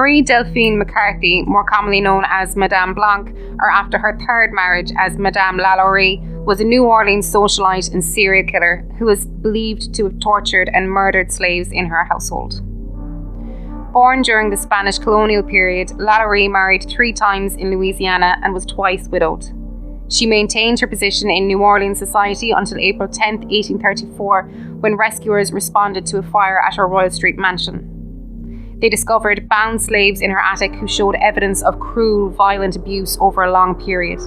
Marie Delphine Macarty, more commonly known as Madame Blanque, or after her third marriage as Madame LaLaurie, was a New Orleans socialite and serial killer who was believed to have tortured and murdered slaves in her household. Born during the Spanish colonial period, LaLaurie married 3 times in Louisiana and was twice widowed. She maintained her position in New Orleans society until April 10, 1834, when rescuers responded to a fire at her Royal Street mansion. They discovered bound slaves in her attic who showed evidence of cruel, violent abuse over a long period.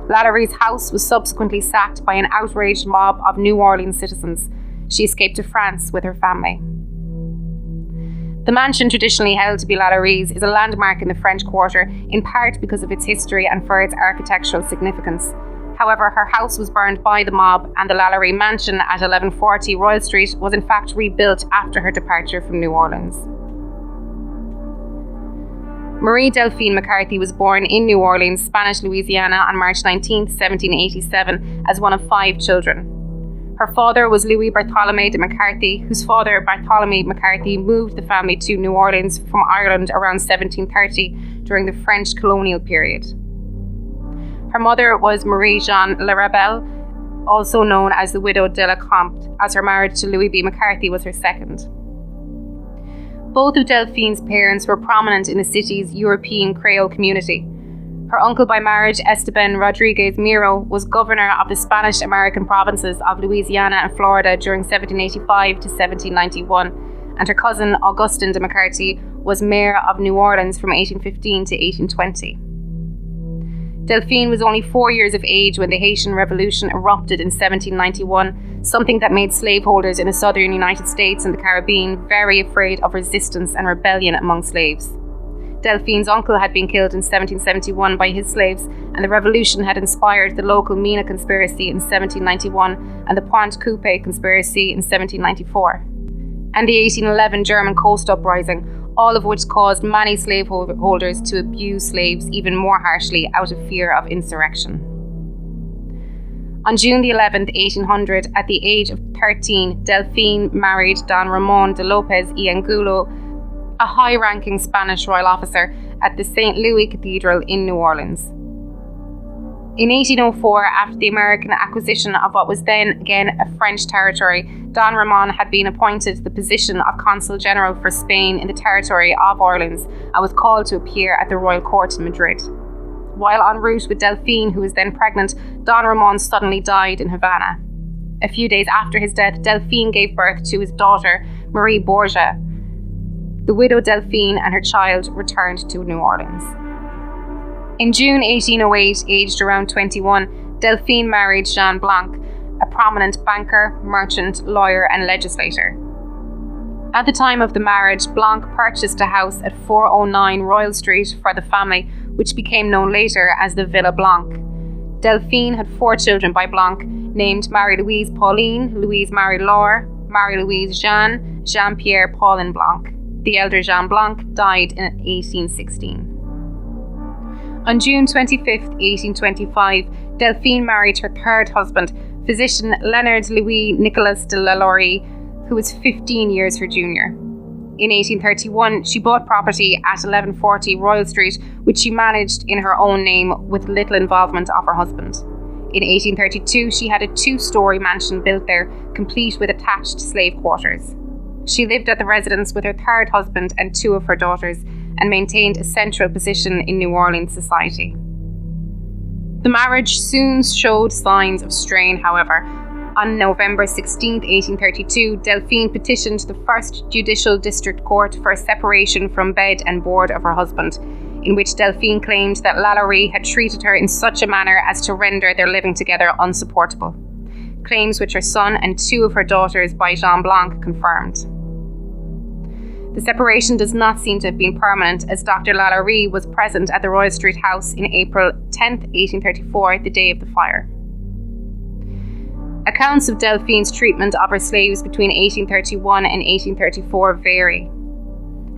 LaLaurie's house was subsequently sacked by an outraged mob of New Orleans citizens. She escaped to France with her family. The mansion traditionally held to be LaLaurie's is a landmark in the French Quarter, in part because of its history and for its architectural significance. However, her house was burned by the mob, and the LaLaurie mansion at 1140 Royal Street was in fact rebuilt after her departure from New Orleans. Marie Delphine Macarty was born in New Orleans, Spanish Louisiana on March 19, 1787, as one of 5 children. Her father was Louis Bartholomew de MacCarthy, whose father, Bartholomew Macarty, moved the family to New Orleans from Ireland around 1730 during the French colonial period. Her mother was Marie-Jeanne Larabelle, also known as the widow de la Comte, as her marriage to Louis B. MacCarthy was her second. Both of Delphine's parents were prominent in the city's European Creole community. Her uncle by marriage, Esteban Rodriguez Miro, was governor of the Spanish-American provinces of Louisiana and Florida during 1785 to 1791, and her cousin, Augustin de MacCarthy, was mayor of New Orleans from 1815 to 1820. Delphine was only 4 years of age when the Haitian Revolution erupted in 1791, something that made slaveholders in the southern United States and the Caribbean very afraid of resistance and rebellion among slaves. Delphine's uncle had been killed in 1771 by his slaves, and the revolution had inspired the local Mina conspiracy in 1791 and the Pointe Coupé conspiracy in 1794, and the 1811 German Coast Uprising, all of which caused many slaveholders to abuse slaves even more harshly out of fear of insurrection. On June 11, 1800, at the age of 13, Delphine married Don Ramon de Lopez y Angulo, a high-ranking Spanish royal officer at the St. Louis Cathedral in New Orleans. In 1804, after the American acquisition of what was then again a French territory, Don Ramon had been appointed the position of Consul General for Spain in the territory of Orleans and was called to appear at the Royal Court in Madrid. While en route with Delphine, who was then pregnant, Don Ramon suddenly died in Havana. A few days after his death, Delphine gave birth to his daughter, Marie Borgia. The widow Delphine and her child returned to New Orleans. In June 1808, aged around 21, Delphine married Jean Blanque, a prominent banker, merchant, lawyer and legislator. At the time of the marriage, Blanque purchased a house at 409 Royal Street for the family, which became known later as the Villa Blanque. Delphine had 4 children by Blanque, named Marie-Louise Pauline, Louise Marie-Laure, Marie-Louise Jeanne, Jean-Pierre Paulin Blanque. The elder Jean Blanque died in 1816. On June 25, 1825, Delphine married her third husband, physician Leonard Louis Nicolas de LaLaurie, who was 15 years her junior. In 1831, she bought property at 1140 Royal Street, which she managed in her own name with little involvement of her husband. In 1832, she had a 2-story mansion built there, complete with attached slave quarters. She lived at the residence with her third husband and 2 of her daughters, and maintained a central position in New Orleans society. The marriage soon showed signs of strain, however. On November 16, 1832, Delphine petitioned the First Judicial District Court for a separation from bed and board of her husband, in which Delphine claimed that LaLaurie had treated her in such a manner as to render their living together unsupportable. Claims which her son and 2 of her daughters by Jean Blanque confirmed. The separation does not seem to have been permanent, as Dr. LaLaurie was present at the Royal Street house in April 10, 1834, the day of the fire. Accounts of Delphine's treatment of her slaves between 1831 and 1834 vary.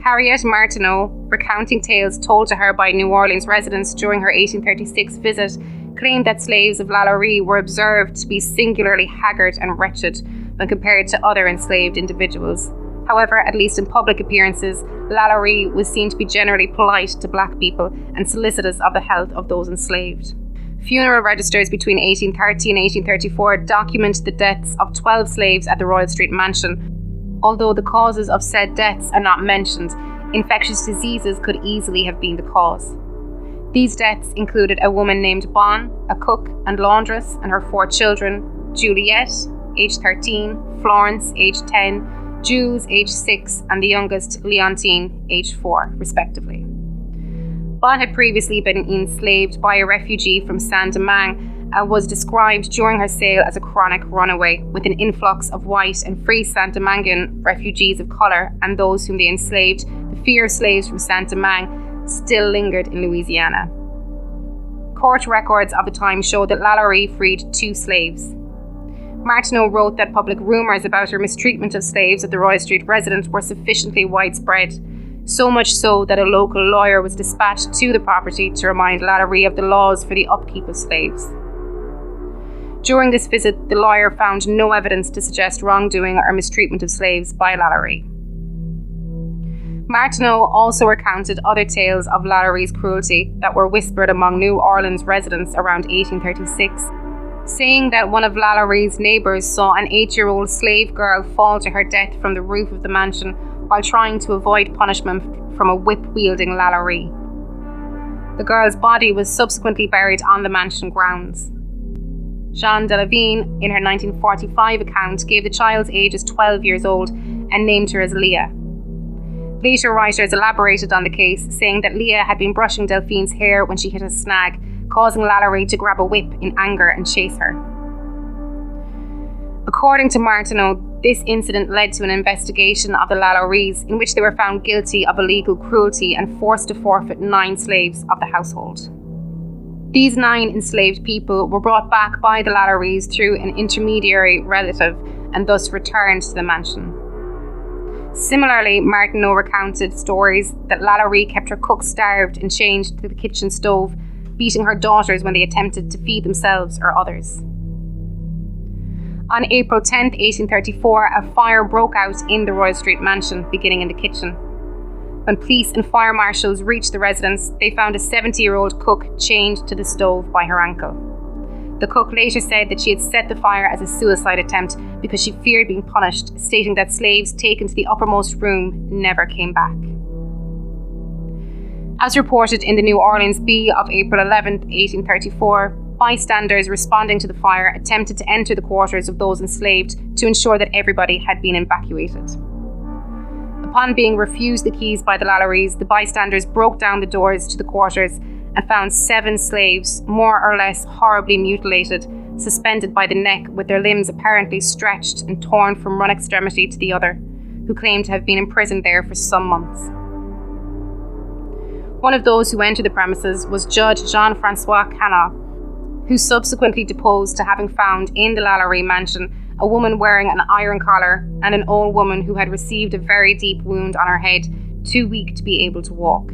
Harriet Martineau, recounting tales told to her by New Orleans residents during her 1836 visit, claimed that slaves of LaLaurie were observed to be singularly haggard and wretched when compared to other enslaved individuals, However, at least in public appearances, LaLaurie was seen to be generally polite to black people and solicitous of the health of those enslaved. Funeral registers between 1830 and 1834 document the deaths of 12 slaves at the Royal Street Mansion. Although the causes of said deaths are not mentioned, infectious diseases could easily have been the cause. These deaths included a woman named Bon, a cook and laundress, and her 4 children, Juliet, aged 13, Florence, aged 10, Jules, aged 6, and the youngest, Leontine, aged 4, respectively. Bon had previously been enslaved by a refugee from Saint-Domingue and was described during her sale as a chronic runaway, with an influx of white and free Saint-Dominguean refugees of colour and those whom they enslaved. The fear of slaves from Saint-Domingue still lingered in Louisiana. Court records of the time show that LaLaurie freed 2 slaves. Martineau wrote that public rumours about her mistreatment of slaves at the Royal Street residence were sufficiently widespread, so much so that a local lawyer was dispatched to the property to remind LaLaurie of the laws for the upkeep of slaves. During this visit, the lawyer found no evidence to suggest wrongdoing or mistreatment of slaves by LaLaurie. Martineau also recounted other tales of LaLaurie's cruelty that were whispered among New Orleans residents around 1836, saying that one of LaLaurie's neighbours saw an 8-year-old slave girl fall to her death from the roof of the mansion while trying to avoid punishment from a whip-wielding LaLaurie. The girl's body was subsequently buried on the mansion grounds. Jeanne Delavigne, in her 1945 account, gave the child's age as 12 years old and named her as Leah. Later writers elaborated on the case, saying that Leah had been brushing Delphine's hair when she hit a snag, causing LaLaurie to grab a whip in anger and chase her. According to Martineau, this incident led to an investigation of the LaLauries, in which they were found guilty of illegal cruelty and forced to forfeit 9 slaves of the household. These 9 enslaved people were brought back by the LaLauries through an intermediary relative and thus returned to the mansion. Similarly, Martineau recounted stories that LaLaurie kept her cook starved and chained to the kitchen stove, beating her daughters when they attempted to feed themselves or others. On April 10, 1834, a fire broke out in the Royal Street Mansion, beginning in the kitchen. When police and fire marshals reached the residence, they found a 70-year-old cook chained to the stove by her ankle. The cook later said that she had set the fire as a suicide attempt because she feared being punished, stating that slaves taken to the uppermost room never came back. As reported in the New Orleans Bee of April 11, 1834, bystanders responding to the fire attempted to enter the quarters of those enslaved to ensure that everybody had been evacuated. Upon being refused the keys by the LaLauries, the bystanders broke down the doors to the quarters and found 7 slaves, more or less horribly mutilated, suspended by the neck with their limbs apparently stretched and torn from one extremity to the other, who claimed to have been imprisoned there for some months. One of those who entered the premises was Judge Jean-Francois Canal, who subsequently deposed to having found in the LaLaurie mansion a woman wearing an iron collar and an old woman who had received a very deep wound on her head, too weak to be able to walk.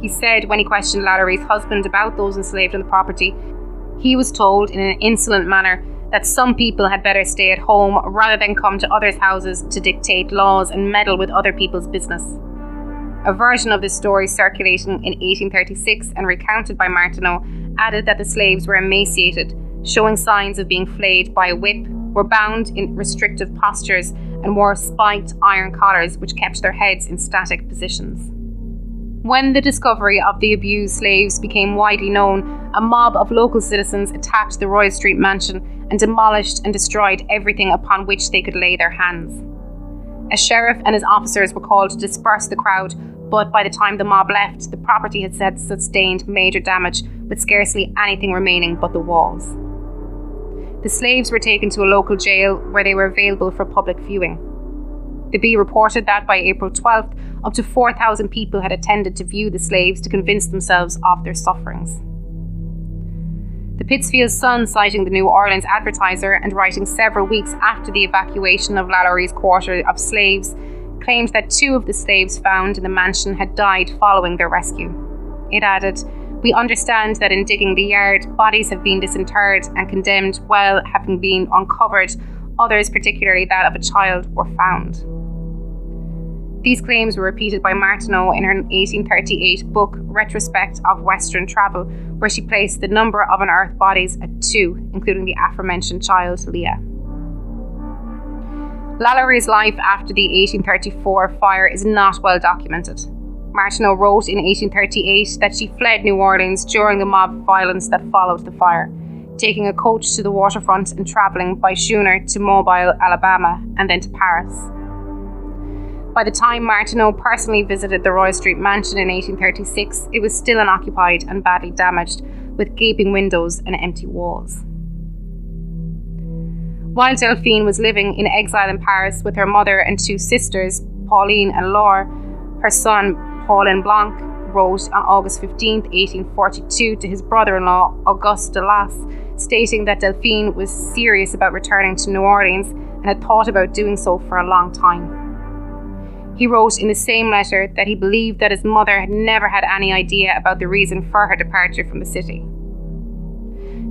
He said when he questioned LaLaurie's husband about those enslaved on the property, he was told in an insolent manner that some people had better stay at home rather than come to others' houses to dictate laws and meddle with other people's business. A version of this story circulating in 1836 and recounted by Martineau added that the slaves were emaciated, showing signs of being flayed by a whip, were bound in restrictive postures, and wore spiked iron collars which kept their heads in static positions. When the discovery of the abused slaves became widely known, a mob of local citizens attacked the Royal Street Mansion and demolished and destroyed everything upon which they could lay their hands. A sheriff and his officers were called to disperse the crowd, but by the time the mob left, the property had sustained major damage, with scarcely anything remaining but the walls. The slaves were taken to a local jail where they were available for public viewing. The Bee reported that by April 12th, up to 4,000 people had attended to view the slaves to convince themselves of their sufferings. The Pittsfield Sun, citing the New Orleans Advertiser and writing several weeks after the evacuation of LaLaurie's quarter of slaves, claimed that 2 of the slaves found in the mansion had died following their rescue. It added, "We understand that in digging the yard, bodies have been disinterred and condemned while having been uncovered. Others, particularly that of a child, were found." These claims were repeated by Martineau in her 1838 book Retrospect of Western Travel, where she placed the number of unearthed bodies at 2, including the aforementioned child, Leah. LaLaurie's life after the 1834 fire is not well documented. Martineau wrote in 1838 that she fled New Orleans during the mob violence that followed the fire, taking a coach to the waterfront and travelling by schooner to Mobile, Alabama, and then to Paris. By the time Martineau personally visited the Royal Street mansion in 1836, it was still unoccupied and badly damaged, with gaping windows and empty walls. While Delphine was living in exile in Paris with her mother and 2 sisters, Pauline and Laure, her son, Madame Blanque, wrote on August 15, 1842 to his brother-in-law, Auguste de Las, stating that Delphine was serious about returning to New Orleans and had thought about doing so for a long time. He wrote in the same letter that he believed that his mother had never had any idea about the reason for her departure from the city.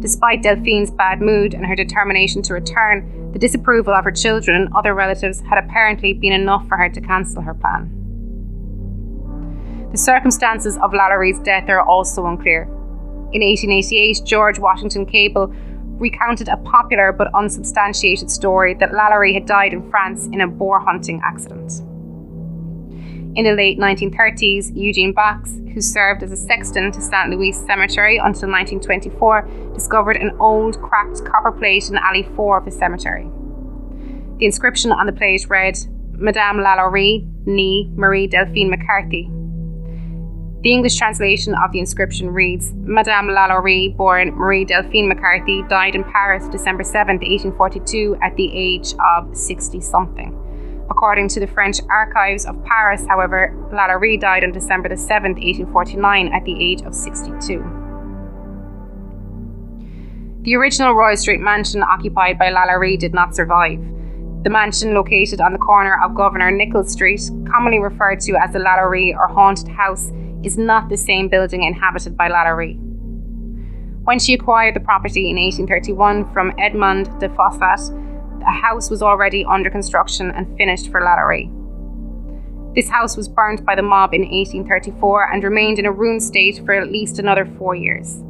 Despite Delphine's bad mood and her determination to return, the disapproval of her children and other relatives had apparently been enough for her to cancel her plan. The circumstances of LaLaurie's death are also unclear. In 1888, George Washington Cable recounted a popular but unsubstantiated story that LaLaurie had died in France in a boar hunting accident. In the late 1930s, Eugene Bax, who served as a sexton to St. Louis Cemetery until 1924, discovered an old, cracked copper plate in Alley 4 of the cemetery. The inscription on the plate read, Madame LaLaurie, née Marie Delphine Macarty. The English translation of the inscription reads, Madame LaLaurie, born Marie Delphine Macarty, died in Paris December 7, 1842, at the age of 60-something. According to the French Archives of Paris, however, LaLaurie died on December 7, 1849, at the age of 62. The original Royal Street mansion occupied by LaLaurie did not survive. The mansion, located on the corner of Governor Nichols Street, commonly referred to as the LaLaurie or Haunted House, is not the same building inhabited by LaLaurie. When she acquired the property in 1831 from Edmond de Fossat, a house was already under construction and finished for LaLaurie. This house was burnt by the mob in 1834 and remained in a ruined state for at least another 4 years.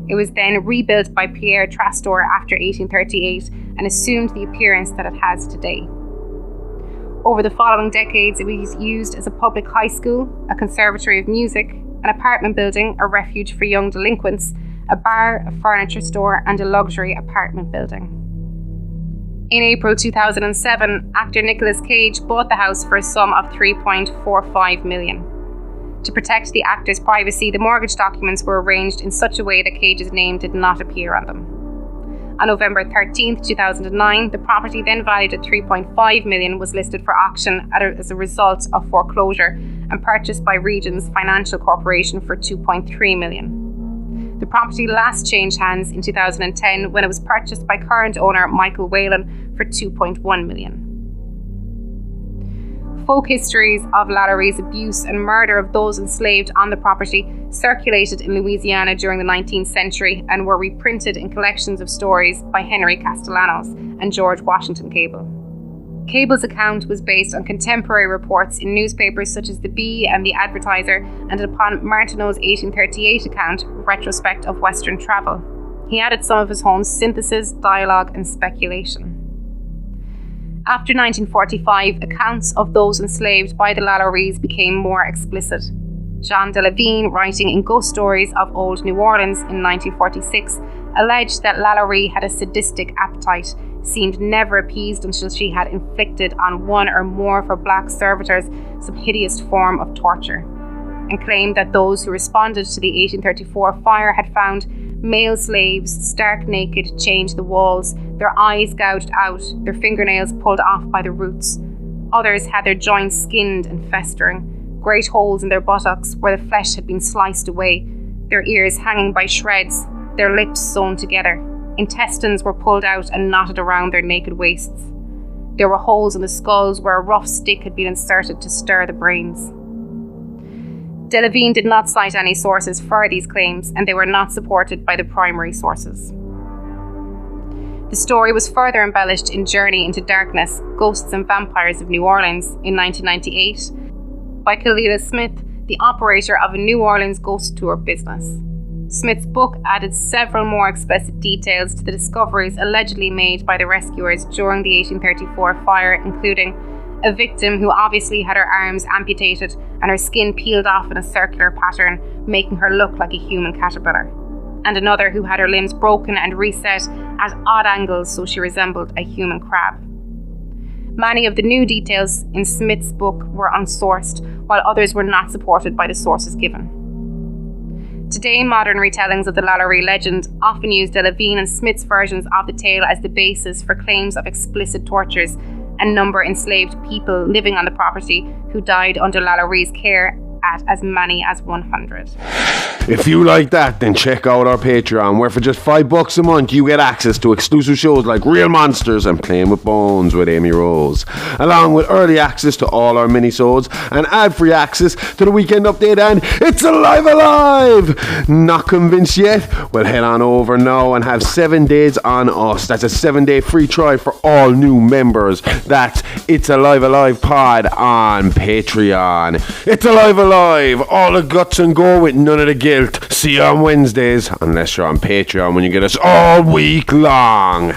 It was then rebuilt by Pierre Trastor after 1838 and assumed the appearance that it has today. Over the following decades, it was used as a public high school, a conservatory of music, an apartment building, a refuge for young delinquents, a bar, a furniture store, and a luxury apartment building. In April 2007, actor Nicolas Cage bought the house for a sum of $3.45 million. To protect the actor's privacy, the mortgage documents were arranged in such a way that Cage's name did not appear on them. On November 13, 2009, the property, then valued at $3.5 million, was listed for auction as a result of foreclosure and purchased by Regions Financial Corporation for $2.3 million. The property last changed hands in 2010 when it was purchased by current owner Michael Whalen for $2.1 million. Folk histories of LaLaurie's abuse and murder of those enslaved on the property circulated in Louisiana during the 19th century and were reprinted in collections of stories by Henry Castellanos and George Washington Cable. Cable's account was based on contemporary reports in newspapers such as The Bee and The Advertiser, and upon Martineau's 1838 account, Retrospect of Western Travel. He added some of his own synthesis, dialogue, and speculation. After 1945, accounts of those enslaved by the LaLauries became more explicit. Jean Delavigne, writing in Ghost Stories of Old New Orleans in 1946, alleged that LaLaurie had a sadistic appetite, seemed never appeased until she had inflicted on one or more of her black servitors some hideous form of torture, and claimed that those who responded to the 1834 fire had found male slaves stark naked chained to the walls, their eyes gouged out, their fingernails pulled off by the roots. Others had their joints skinned and festering, great holes in their buttocks where the flesh had been sliced away, their ears hanging by shreds, their lips sewn together. Intestines were pulled out and knotted around their naked waists. There were holes in the skulls where a rough stick had been inserted to stir the brains. Delavigne did not cite any sources for these claims, and they were not supported by the primary sources. The story was further embellished in Journey into Darkness, Ghosts and Vampires of New Orleans in 1998, by Kalila Smith, the operator of a New Orleans ghost tour business. Smith's book added several more explicit details to the discoveries allegedly made by the rescuers during the 1834 fire, including a victim who obviously had her arms amputated and her skin peeled off in a circular pattern, making her look like a human caterpillar, and another who had her limbs broken and reset at odd angles so she resembled a human crab. Many of the new details in Smith's book were unsourced, while others were not supported by the sources given. Today, modern retellings of the LaLaurie legend often use Delphine and Smith's versions of the tale as the basis for claims of explicit tortures and number enslaved people living on the property who died under LaLaurie's care at as many as 100. If you like that, then check out our Patreon, where for just $5 a month you get access to exclusive shows like Real Monsters and Playing with Bones with Amy Rose, along with early access to all our minisodes and ad-free access to the Weekend Update and It's Alive! Not convinced yet? Well, head on over now and have 7 days on us. That's a 7-day free trial for all new members. That's It's Alive Pod on Patreon. It's Alive! All the guts and go with none of the guilt. See you on Wednesdays, unless you're on Patreon when you get us all week long.